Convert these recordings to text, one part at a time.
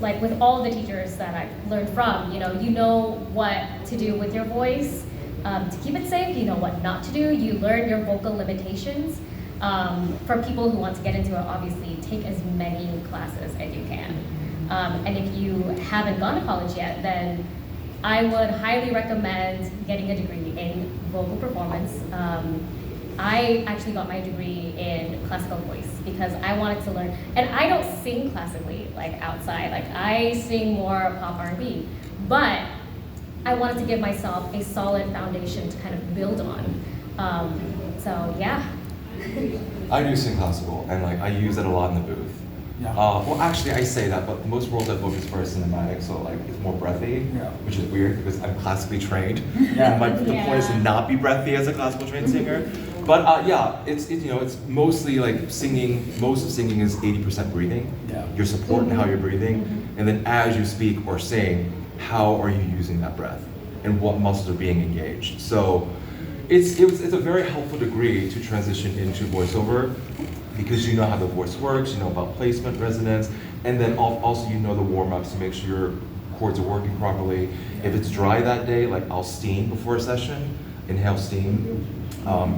like with all the teachers that I've learned from, you know what to do with your voice to keep it safe, you know what not to do, you learn your vocal limitations. For people who want to get into it, obviously take as many classes as you can. And if you haven't gone to college yet, then I would highly recommend getting a degree in vocal performance. I actually got my degree in classical voice because I wanted to learn, and I don't sing classically like outside, like I sing more pop R&B, but I wanted to give myself a solid foundation to kind of build on. So yeah. I do sing classical, and like I use it a lot in the booth. Yeah. Well, actually, I say that, but most roles I book is for cinematic, so like it's more breathy, which is weird because I'm classically trained. Yeah. And the point is to not be breathy as a classical trained singer. But yeah, it's mostly like singing. Most of singing is 80% breathing. Yeah. Your support and how you're breathing, and then as you speak or sing, how are you using that breath, and what muscles are being engaged. So it's a very helpful degree to transition into voiceover, because you know how the voice works, you know about placement, resonance, and then also you know the warm-ups to make sure your chords are working properly. If it's dry that day, like I'll steam before a session, inhale steam.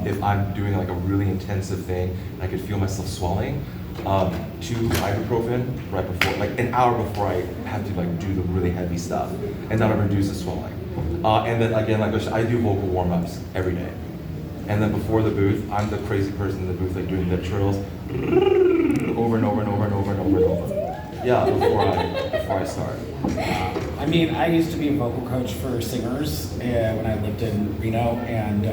If I'm doing like a really intensive thing, I could feel myself swelling, 2 ibuprofen right before, like an hour before I have to like do the really heavy stuff, and that'll reduce the swelling. And then again, like I do vocal warm-ups every day. And then before the booth, I'm the crazy person in the booth, like doing lip trills over and over and over and over and over and over. Yeah, before I start. I mean, I used to be a vocal coach for singers when I lived in Reno, and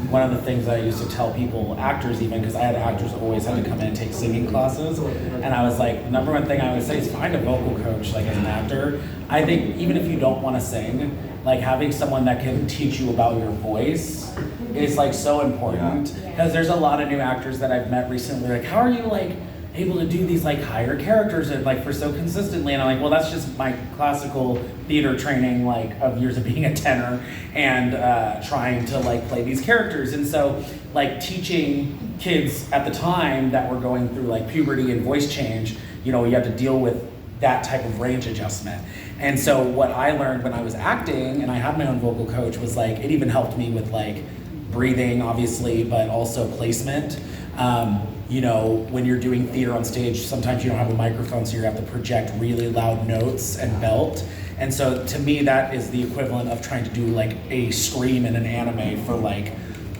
one of the things I used to tell people, actors even, because I had actors always had to come in and take singing classes, and I was like, the number one thing I would say is find a vocal coach, like as an actor. I think even if you don't want to sing, like having someone that can teach you about your voice is like so important, because there's a lot of new actors that I've met recently, like, how are you like able to do these like higher characters and like for so consistently? And I'm like, well, that's just my classical theater training, like of years of being a tenor and trying to like play these characters. And so like teaching kids at the time that were going through like puberty and voice change, you know, you have to deal with that type of range adjustment. And so what I learned when I was acting and I had my own vocal coach was like, it even helped me with like breathing, obviously, but also placement. You know, when you're doing theater on stage, sometimes you don't have a microphone, so you have to project really loud notes and belt. And so to me, that is the equivalent of trying to do like a scream in an anime for like,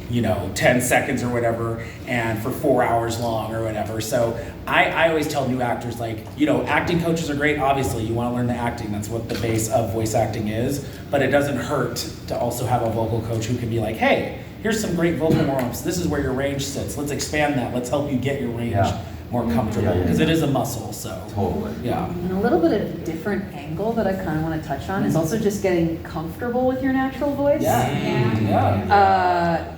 you know, 10 seconds or whatever, and for 4 hours long or whatever. So I always tell new actors, like, you know, acting coaches are great, obviously, you want to learn the acting, that's what the base of voice acting is, but it doesn't hurt to also have a vocal coach who can be like, hey, here's some great vocal warm-ups, this is where your range sits, let's expand that, let's help you get your range more comfortable, because it is a muscle, so. Totally. Yeah. And a little bit of a different angle that I kind of want to touch on is also just getting comfortable with your natural voice. You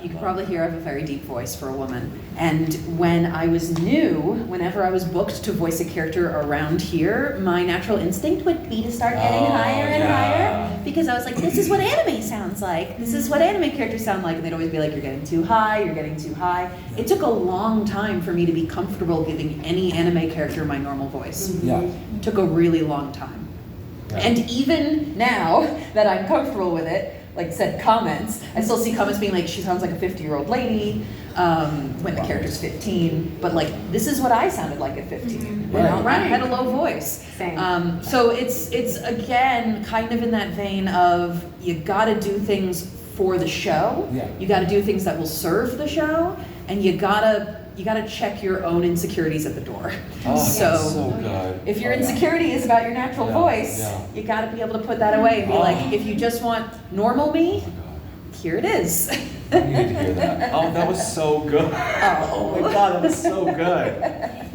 can probably hear I have a very deep voice for a woman. And when I was new, whenever I was booked to voice a character around here, my natural instinct would be to start getting higher and higher, because I was like, this is what anime sounds like. This is what anime characters sound like. And they'd always be like, you're getting too high, you're getting too high. It took a long time for me to be comfortable giving any anime character my normal voice. It took a really long time. And even now that I'm comfortable with it, like said comments, I still see comments being like, she sounds like a 50-year-old lady when the character's 15, but like, this is what I sounded like at 15. You know? I had a low voice. Same. So it's again, kind of in that vein of, you gotta do things for the show, you gotta do things that will serve the show, and you gotta check your own insecurities at the door. So good. If your insecurity is about your natural voice, you gotta be able to put that away and be like, if you just want normal me, here it is. I need to hear that. Oh, that was so good. Oh my God, that was so good.